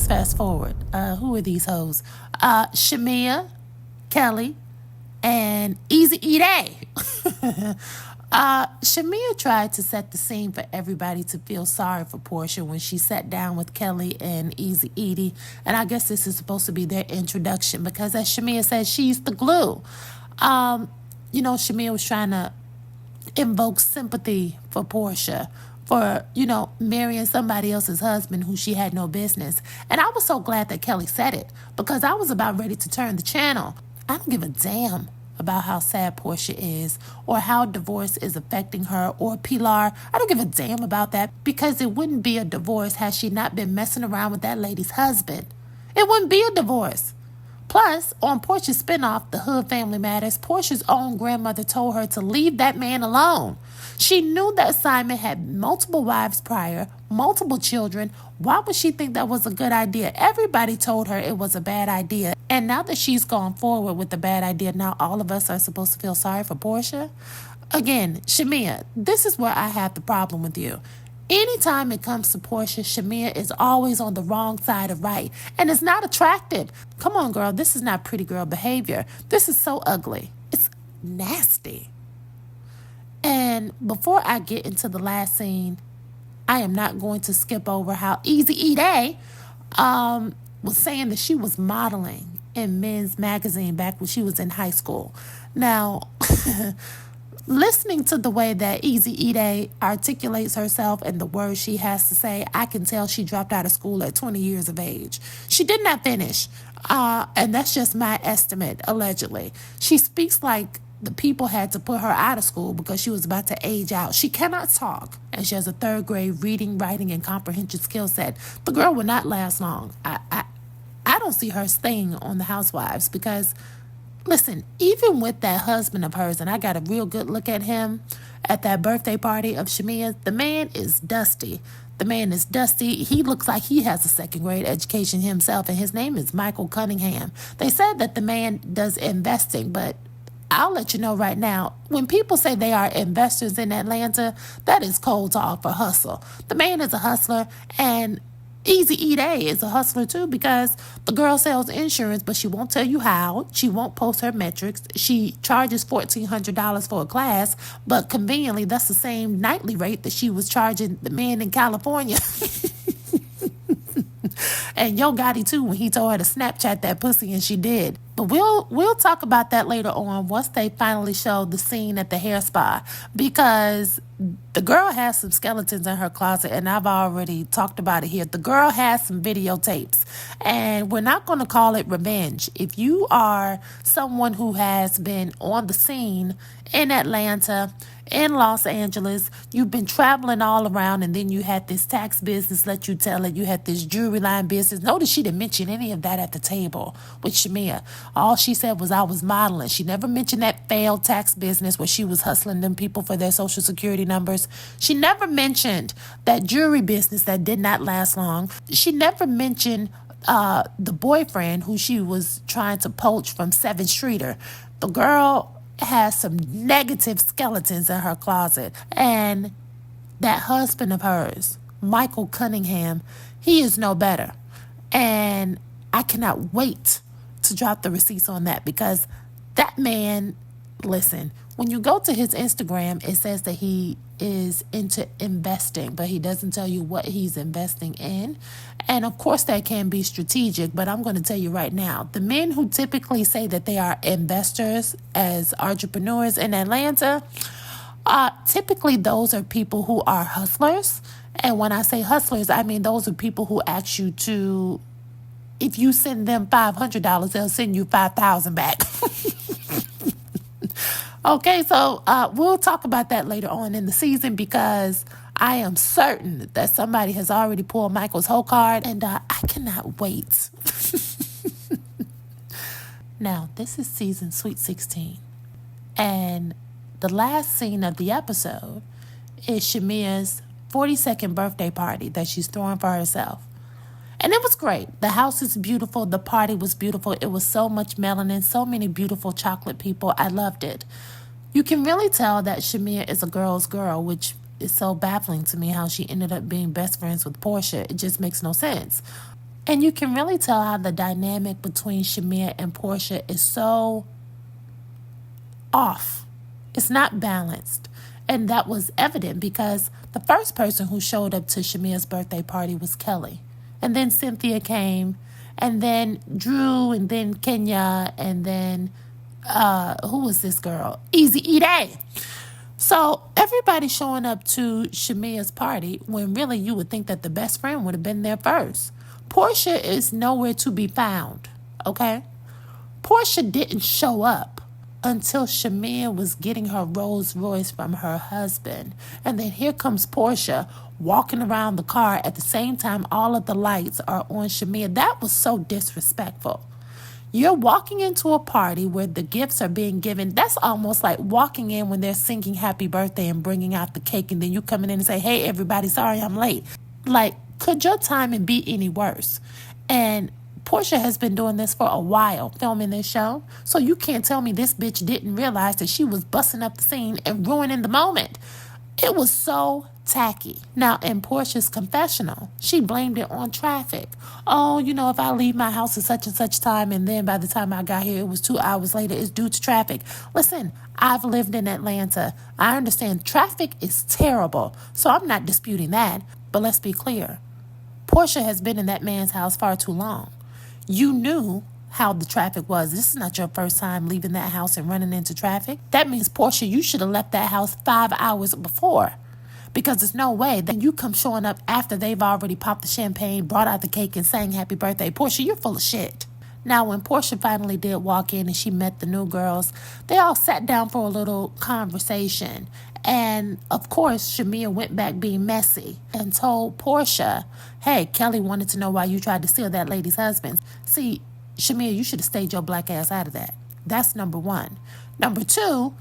let's fast forward. Who are these hoes? Shamia, Kelly, and Easy E-Day. Shamia tried to set the scene for everybody to feel sorry for Porsha when she sat down with Kelly and Easy Edie. And I guess this is supposed to be their introduction because, as Shamia said, she's the glue. Shamia was trying to invoke sympathy for Porsha for, marrying somebody else's husband who she had no business. And I was so glad that Kelly said it because I was about ready to turn the channel. I don't give a damn about how sad Porsha is or how divorce is affecting her or Pilar. I don't give a damn about that because it wouldn't be a divorce had she not been messing around with that lady's husband. It wouldn't be a divorce. Plus, on Porsha's spinoff, The Hood Family Matters, Porsha's own grandmother told her to leave that man alone. She knew that Simon had multiple wives prior, multiple children. Why would she think that was a good idea? Everybody told her it was a bad idea. And now that she's gone forward with the bad idea, now all of us are supposed to feel sorry for Porsha? Again, Shamia, this is where I have the problem with you. Anytime it comes to Porsha, Shamia is always on the wrong side of right. And it's not attractive. Come on, girl. This is not pretty girl behavior. This is so ugly. It's nasty. And before I get into the last scene, I am not going to skip over how Easy E-Day was saying that she was modeling in Men's Magazine back when she was in high school. Now, listening to the way that Easy E-Day articulates herself and the words she has to say, I can tell she dropped out of school at 20 years of age. She did not finish, and that's just my estimate, allegedly. She speaks like the people had to put her out of school because she was about to age out. She cannot talk, and she has a third grade reading, writing, and comprehension skill set. The girl will not last long. I don't see her staying on The Housewives because, listen, even with that husband of hers, and I got a real good look at him at that birthday party of Shamia's, the man is dusty. The man is dusty. He looks like he has a second grade education himself, and his name is Michael Cunningham. They said that the man does investing, but I'll let you know right now, when people say they are investors in Atlanta, that is cold talk for hustle. The man is a hustler, and Easy E-Day is a hustler too because the girl sells insurance, but she won't tell you how. She won't post her metrics. She charges $1,400 for a class, but conveniently, that's the same nightly rate that she was charging the man in California. And Yo Gotti too, when he told her to Snapchat that pussy, and she did. But we'll talk about that later on once they finally show the scene at the hair spa, because the girl has some skeletons in her closet, and I've already talked about it here. The girl has some videotapes, and we're not going to call it revenge. If you are someone who has been on the scene in Atlanta, in Los Angeles, you've been traveling all around, and then you had this tax business, let you tell it, you had this jewelry line business. Notice she didn't mention any of that at the table with Shamia. All she said was, I was modeling. She never mentioned that failed tax business where she was hustling them people for their social security numbers. She never mentioned that jewelry business that did not last long. She never mentioned the boyfriend who she was trying to poach from 7th Streeter. The girl has some negative skeletons in her closet. And that husband of hers, Michael Cunningham, he is no better. And I cannot wait to drop the receipts on that, because that man, listen, when you go to his Instagram, it says that he is into investing, but he doesn't tell you what he's investing in. And of course that can be strategic, but I'm going to tell you right now, the men who typically say that they are investors as entrepreneurs in Atlanta, typically those are people who are hustlers. And when I say hustlers, I mean those are people who ask you to, if you send them $500, they'll send you $5,000 back. Okay, so we'll talk about that later on in the season, because I am certain that somebody has already pulled Michael's whole card, and I cannot wait. Now, this is season Sweet 16, and the last scene of the episode is Shamia's 42nd birthday party that she's throwing for herself. And it was great. The house is beautiful. The party was beautiful. It was so much melanin, so many beautiful chocolate people. I loved it. You can really tell that Shamia is a girl's girl, which is so baffling to me how she ended up being best friends with Porsha. It just makes no sense. And you can really tell how the dynamic between Shamia and Porsha is so off. It's not balanced. And that was evident because the first person who showed up to Shamia's birthday party was Kelly. And then Cynthia came, and then Drew, and then Kenya, and then, who was this girl? Easy E Day. So everybody showing up to Shamia's party when really you would think that the best friend would have been there first. Porsha is nowhere to be found, okay? Porsha didn't show up until Shamia was getting her Rolls Royce from her husband. And then here comes Porsha walking around the car at the same time all of the lights are on Shamia. That was so disrespectful. You're walking into a party where the gifts are being given. That's almost like walking in when they're singing happy birthday and bringing out the cake, and then you coming in and say, hey, everybody, sorry I'm late. Like, could your timing be any worse? And Porsha has been doing this for a while, filming this show. So you can't tell me this bitch didn't realize that she was busting up the scene and ruining the moment. It was so tacky. Now, in Porsha's confessional, she blamed it on traffic. Oh, if I leave my house at such and such time, and then by the time I got here, it was 2 hours later, it's due to traffic. Listen, I've lived in Atlanta. I understand traffic is terrible, so I'm not disputing that. But let's be clear. Porsha has been in that man's house far too long. You knew how the traffic was. This is not your first time leaving that house and running into traffic. That means, Porsha, you should have left that house 5 hours before. Because there's no way that you come showing up after they've already popped the champagne, brought out the cake, and sang happy birthday. Porsha, you're full of shit. Now, when Porsha finally did walk in and she met the new girls, they all sat down for a little conversation. And, of course, Shamia went back being messy and told Porsha, hey, Kelly wanted to know why you tried to steal that lady's husband. See, Shamia, you should have stayed your black ass out of that. That's number one. Number two,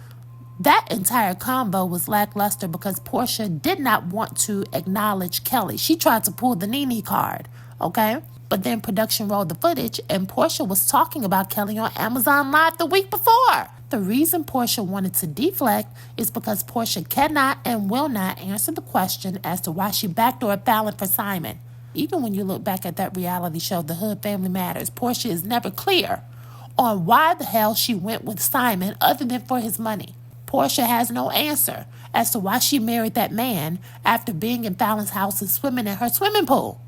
that entire combo was lackluster because Porsha did not want to acknowledge Kelly. She tried to pull the Nene card, okay? But then production rolled the footage and Porsha was talking about Kelly on Amazon Live the week before. The reason Porsha wanted to deflect is because Porsha cannot and will not answer the question as to why she backdoored Fallon for Simon. Even when you look back at that reality show, The Hood Family Matters, Porsha is never clear on why the hell she went with Simon other than for his money. Porsha has no answer as to why she married that man after being in Fallon's house and swimming in her swimming pool.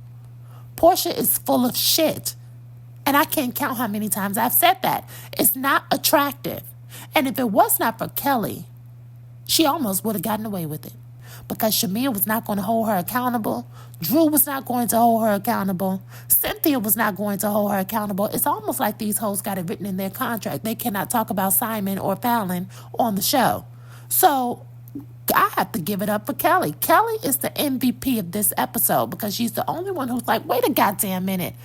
Porsha is full of shit. And I can't count how many times I've said that. It's not attractive. And if it was not for Kelly, she almost would have gotten away with it. Because Shamia was not going to hold her accountable. Drew was not going to hold her accountable. Cynthia was not going to hold her accountable. It's almost like these hoes got it written in their contract. They cannot talk about Simon or Fallon on the show. So I have to give it up for Kelly. Kelly is the MVP of this episode because she's the only one who's like, wait a goddamn minute.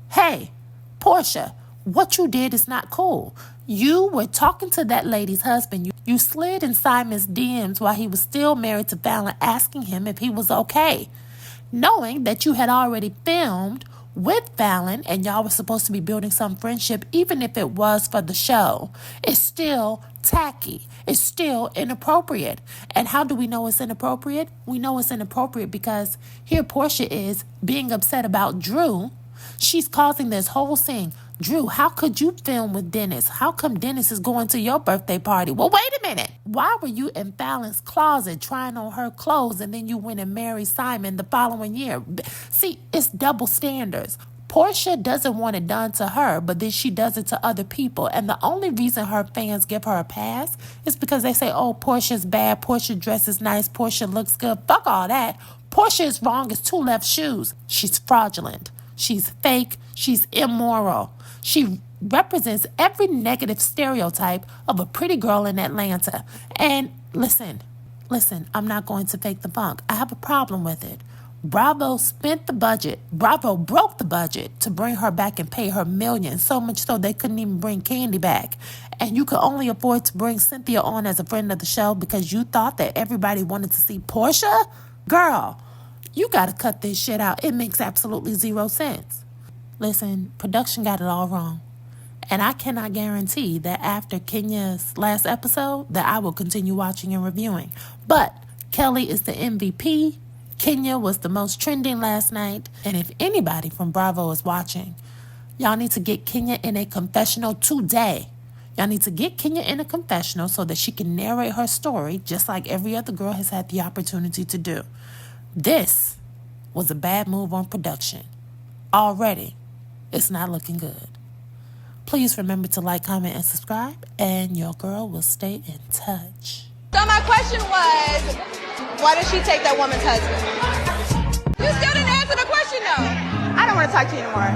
Hey, Porsha, what you did is not cool. You were talking to that lady's husband. You slid in Simon's DMs while he was still married to Fallon, asking him if he was okay, knowing that you had already filmed with Fallon and y'all were supposed to be building some friendship, even if it was for the show. It's still tacky. It's still inappropriate. And how do we know it's inappropriate? We know it's inappropriate because here Porsha is being upset about Drew. She's causing this whole thing. Drew, how could you film with Dennis? How come Dennis is going to your birthday party? Well, wait a minute. Why were you in Fallon's closet trying on her clothes and then you went and married Simon the following year? See, it's double standards. Porsha doesn't want it done to her, but then she does it to other people. And the only reason her fans give her a pass is because they say, oh, Portia's bad, Porsha dresses nice, Porsha looks good. Fuck all that. Porsha is wrong as two left shoes. She's fraudulent. She's fake. She's immoral. She represents every negative stereotype of a pretty girl in Atlanta. And listen, I'm not going to fake the funk. I have a problem with it. Bravo spent the budget. Bravo broke the budget to bring her back and pay her millions, so much so they couldn't even bring Candy back. And you could only afford to bring Cynthia on as a friend of the show because you thought that everybody wanted to see Porsha? Girl, you got to cut this shit out. It makes absolutely zero sense. Listen, production got it all wrong. And I cannot guarantee that after Kenya's last episode that I will continue watching and reviewing. But Kelly is the MVP. Kenya was the most trending last night. And if anybody from Bravo is watching, y'all need to get Kenya in a confessional today. Y'all need to get Kenya in a confessional so that she can narrate her story just like every other girl has had the opportunity to do. This was a bad move on production. Already, it's not looking good. Please remember to like, comment, and subscribe, and your girl will stay in touch. So my question was, why did she take that woman's husband? You still didn't answer the question, though. I don't want to talk to you anymore.